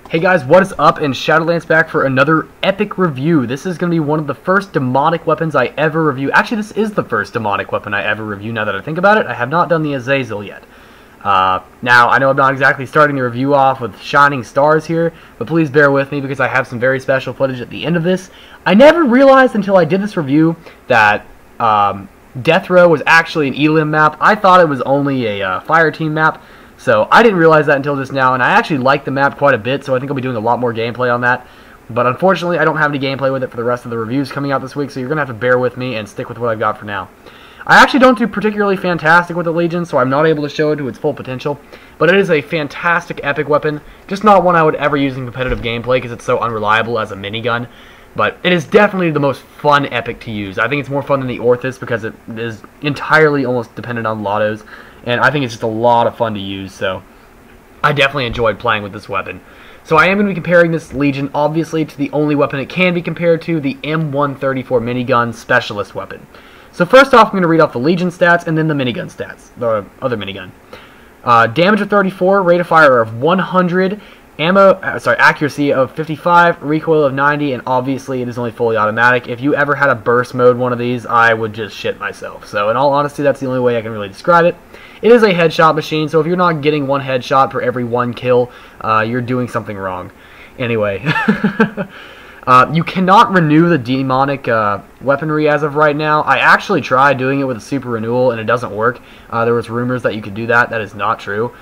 Hey guys, what is up? And Shadolance back for another epic review. This is going to be one of the first demonic weapons I ever review. Actually, this is the first demonic weapon I ever review now that I think about it. I have not done the Azazel yet. Now, I know I'm not exactly starting the review off with shining stars here, but please bear with me because I have some very special footage at the end of this. I never realized until I did this review that Death Row was actually an Elim map. I thought it was only a fire team map. So I didn't realize that until just now, and I actually like the map quite a bit, so I think I'll be doing a lot more gameplay on that. But unfortunately, I don't have any gameplay with it for the rest of the reviews coming out this week, so you're going to have to bear with me and stick with what I've got for now. I actually don't do particularly fantastic with the Legion, so I'm not able to show it to its full potential. But it is a fantastic epic weapon, just not one I would ever use in competitive gameplay because it's so unreliable as a minigun. But it is definitely the most fun epic to use. I think it's more fun than the Orthus because it is entirely almost dependent on lottos. And I think it's just a lot of fun to use, so I definitely enjoyed playing with this weapon. So I am going to be comparing this Legion, obviously, to the only weapon it can be compared to, the M134 minigun specialist weapon. So first off, I'm going to read off the Legion stats and then the minigun stats, the other minigun. Damage of 34, rate of fire of 100, accuracy of 55, recoil of 90, and obviously it is only fully automatic. If you ever had a burst mode one of these, I would just shit myself. So in all honesty, that's the only way I can really describe it. It is a headshot machine, so if you're not getting one headshot per every one kill, you're doing something wrong. Anyway, you cannot renew the demonic weaponry as of right now. I actually tried doing it with a super renewal, and it doesn't work. There was rumors that you could do that. That is not true.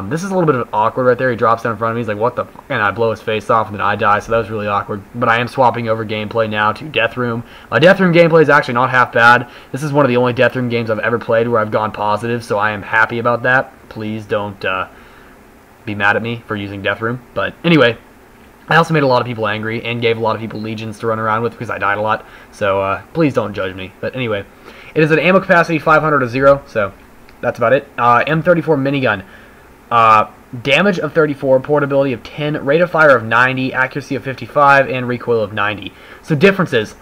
This is a little bit of awkward right there. He drops down in front of me. He's like, what the f? And I blow his face off, and then I die, so that was really awkward. But I am swapping over gameplay now to Death Room. Death Room gameplay is actually not half bad. This is one of the only Death Room games I've ever played where I've gone positive, so I am happy about that. Please don't be mad at me for using Death Room. But anyway, I also made a lot of people angry and gave a lot of people Legions to run around with because I died a lot. So please don't judge me. But anyway, it is an ammo capacity 500 to 0, so that's about it. M34 minigun. Damage of 34, portability of 10, rate of fire of 90, accuracy of 55, and recoil of 90. So differences.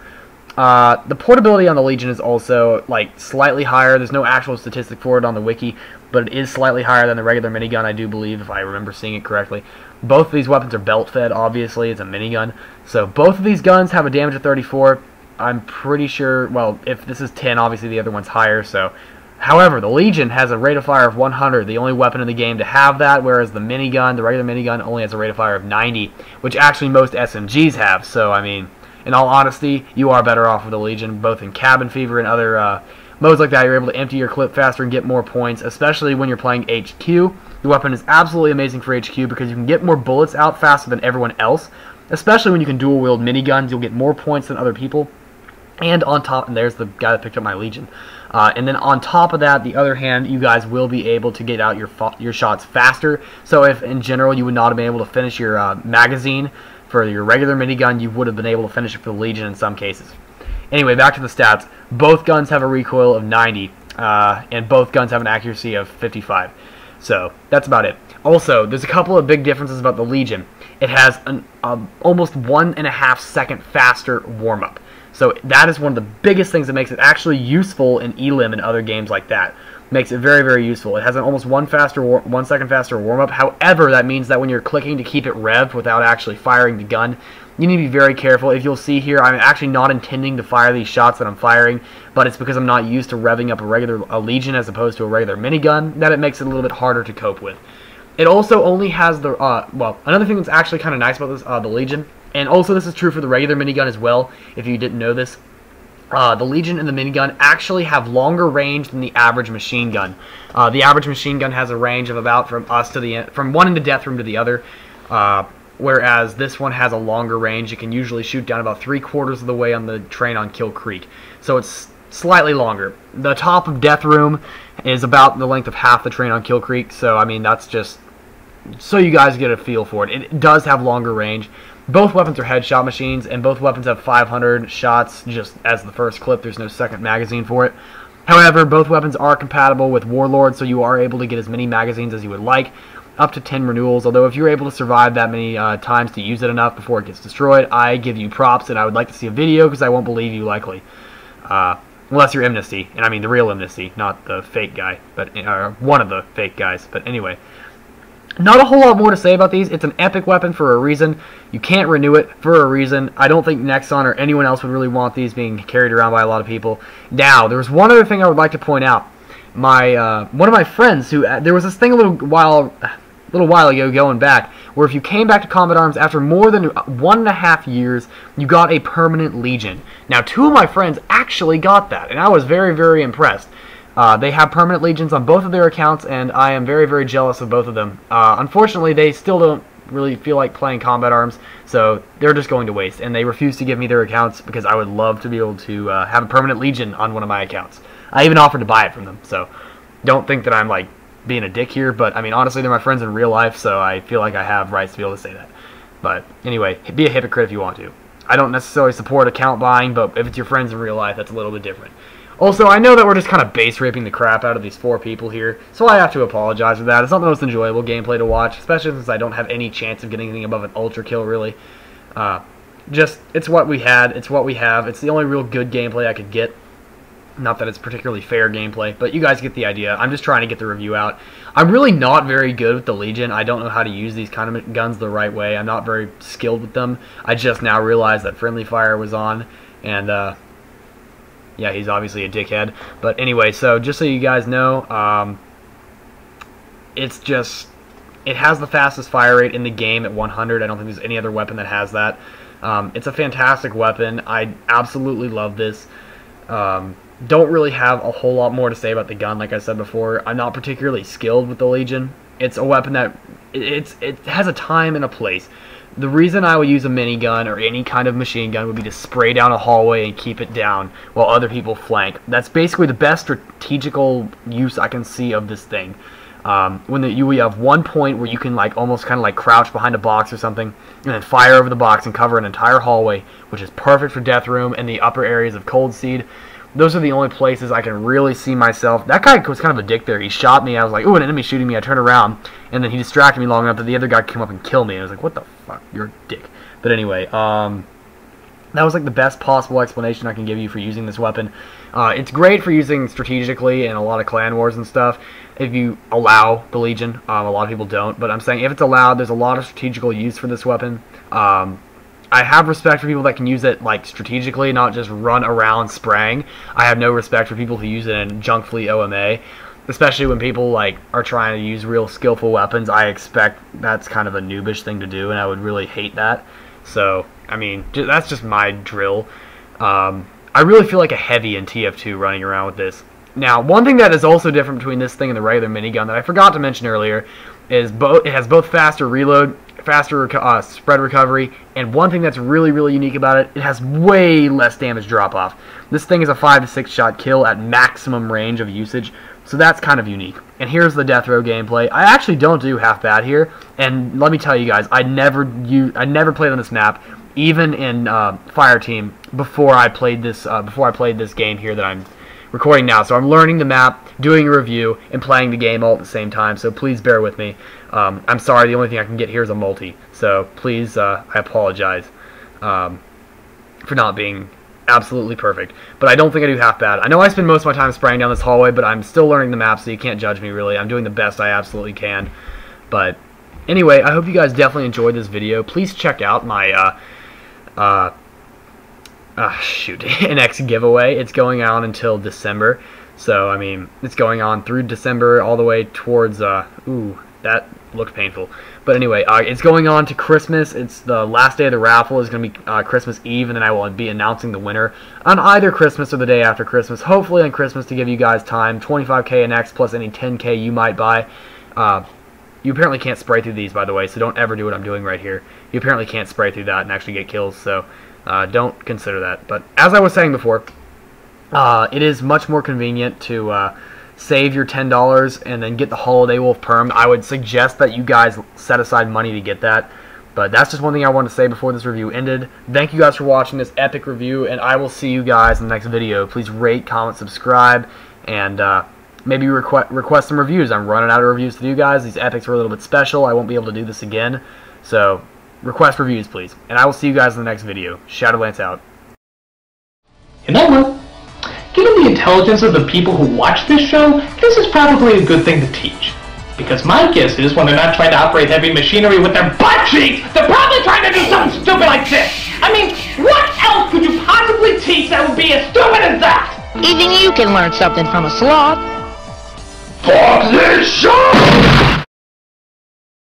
The portability on the Legion is also like slightly higher. There's no actual statistic for it on the wiki, but it is slightly higher than the regular minigun, I do believe, if I remember seeing it correctly. Both of these weapons are belt-fed, obviously. It's a minigun. So both of these guns have a damage of 34. I'm pretty sure, well, if this is 10, obviously the other one's higher, so... However, the Legion has a rate of fire of 100, the only weapon in the game to have that, whereas the minigun, the regular minigun, only has a rate of fire of 90, which actually most SMGs have. So, I mean, in all honesty, you are better off with the Legion, both in Cabin Fever and other modes like that. You're able to empty your clip faster and get more points, especially when you're playing HQ. The weapon is absolutely amazing for HQ because you can get more bullets out faster than everyone else, especially when you can dual-wield miniguns. You'll get more points than other people. And on top, and there's the guy that picked up my Legion. And then on top of that, the other hand, you guys will be able to get out your shots faster. So if in general you would not have been able to finish your magazine for your regular minigun, you would have been able to finish it for the Legion in some cases. Anyway, back to the stats. Both guns have a recoil of 90, and both guns have an accuracy of 55. So that's about it. Also, there's a couple of big differences about the Legion. It has an almost 1.5 second faster warm-up. So that is one of the biggest things that makes it actually useful in Elim and other games like that. Makes it very, very useful. It has an almost 1 second faster warm-up. However, that means that when you're clicking to keep it revved without actually firing the gun, you need to be very careful. If you'll see here, I'm actually not intending to fire these shots that I'm firing, but it's because I'm not used to revving up a Legion as opposed to a regular minigun that it makes it a little bit harder to cope with. It also only has the, well, another thing that's actually kind of nice about this, the Legion, and also this is true for the regular minigun as well, if you didn't know this. The Legion and the minigun actually have longer range than the average machine gun. The average machine gun has a range of about from one end of Death Room to the other, whereas this one has a longer range. It can usually shoot down about 3/4 of the way on the train on Kill Creek. So it's slightly longer. The top of Death Room is about the length of half the train on Kill Creek, so I mean that's just so you guys get a feel for it. It does have longer range. Both weapons are headshot machines, and both weapons have 500 shots just as the first clip. There's no second magazine for it. However, both weapons are compatible with Warlord, so you are able to get as many magazines as you would like, up to 10 renewals, although if you're able to survive that many times to use it enough before it gets destroyed, I give you props, and I would like to see a video because I won't believe you likely. Unless you're Amnesty, and I mean the real Amnesty, not the fake guy, but one of the fake guys. But anyway, Not a whole lot more to say about these. It's an epic weapon for a reason. You can't renew it for a reason. I don't think Nexon or anyone else would really want these being carried around by a lot of people. Now, there's one other thing I would like to point out. One of my friends who there was this thing a little while ago going back where if you came back to Combat Arms after more than 1.5 years, you got a permanent Legion. Now, 2 of my friends actually got that, and I was very, very impressed. They have permanent Legions on both of their accounts, and I am very, very jealous of both of them. Unfortunately, they still don't really feel like playing Combat Arms, so they're just going to waste, and they refuse to give me their accounts because I would love to be able to have a permanent Legion on one of my accounts. I even offered to buy it from them, so don't think that I'm like being a dick here, but I mean, honestly, they're my friends in real life, so I feel like I have rights to be able to say that. But anyway, be a hypocrite if you want to. I don't necessarily support account buying, but if it's your friends in real life, that's a little bit different. Also, I know that we're just kind of base raping the crap out of these 4 people here, so I have to apologize for that. It's not the most enjoyable gameplay to watch, especially since I don't have any chance of getting anything above an ultra kill, really. It's what we had, it's what we have. It's the only real good gameplay I could get. Not that it's particularly fair gameplay, but you guys get the idea. I'm just trying to get the review out. I'm really not very good with the Legion. I don't know how to use these kind of guns the right way. I'm not very skilled with them. I just now realized that friendly fire was on, and yeah, he's obviously a dickhead. But anyway, so just so you guys know, it has the fastest fire rate in the game at 100. I don't think there's any other weapon that has that. It's a fantastic weapon. I absolutely love this. Don't really have a whole lot more to say about the gun, like I said before. I'm not particularly skilled with the Legion. It's a weapon that it has a time and a place. The reason I would use a minigun or any kind of machine gun would be to spray down a hallway and keep it down while other people flank. That's basically the best strategical use I can see of this thing. You have one point where you can almost kind of like crouch behind a box or something and then fire over the box and cover an entire hallway, which is perfect for Death Room and the upper areas of Cold Seed. Those are the only places I can really see myself. That guy was kind of a dick there. He shot me. I was like, ooh, an enemy shooting me. I turned around, and then he distracted me long enough that the other guy could come up and kill me. And I was like, what the fuck? You're a dick. But anyway, that was like the best possible explanation I can give you for using this weapon. It's great for using strategically in a lot of clan wars and stuff if you allow the Legion. A lot of people don't, but I'm saying if it's allowed, there's a lot of strategical use for this weapon. I have respect for people that can use it strategically, not just run around spraying. I have no respect for people who use it in junk fleet OMA, especially when people are trying to use real skillful weapons. I expect that's kind of a noobish thing to do, and I would really hate that. So, I mean, that's just my drill. I really feel like a heavy in TF2 running around with this. Now, one thing that is also different between this thing and the regular minigun that I forgot to mention earlier is it has both faster reload, faster spread recovery, and one thing that's really, really unique about it, it has way less damage drop-off. This thing is a 5 to 6 shot kill at maximum range of usage, so that's kind of unique. And here's the Death Row gameplay. I actually don't do half bad here, and let me tell you guys, I never played on this map, even in Fireteam, before I played this game here that I'm recording now. So I'm learning the map, doing a review, and playing the game all at the same time, so please bear with me. I'm sorry, the only thing I can get here is a multi, so please, I apologize for not being absolutely perfect. But I don't think I do half bad. I know I spend most of my time spraying down this hallway, but I'm still learning the map, so you can't judge me, really. I'm doing the best I absolutely can. But anyway, I hope you guys definitely enjoyed this video. Please check out my NX giveaway. It's going on until December. So, I mean, it's going on through December all the way towards, ooh, that looked painful. But anyway, it's going on to Christmas. It's the last day of the raffle is going to be Christmas Eve, and then I will be announcing the winner on either Christmas or the day after Christmas. Hopefully on Christmas to give you guys time. 25k NX plus any 10k you might buy. You apparently can't spray through these, by the way, so don't ever do what I'm doing right here. You apparently can't spray through that and actually get kills, so don't consider that. But as I was saying before, it is much more convenient to save your $10 and then get the Holiday Wolf Perm. I would suggest that you guys set aside money to get that. But that's just one thing I want to say before this review ended. Thank you guys for watching this epic review, and I will see you guys in the next video. Please rate, comment, subscribe, and maybe request some reviews. I'm running out of reviews to do, guys. These epics were a little bit special. I won't be able to do this again. So request reviews, please. And I will see you guys in the next video. Shadolance out. You know what? Given the intelligence of the people who watch this show, this is probably a good thing to teach. Because my guess is when they're not trying to operate heavy machinery with their butt cheeks, they're probably trying to do something stupid like this. I mean, what else could you possibly teach that would be as stupid as that? Even you can learn something from a sloth. Fuck this shit!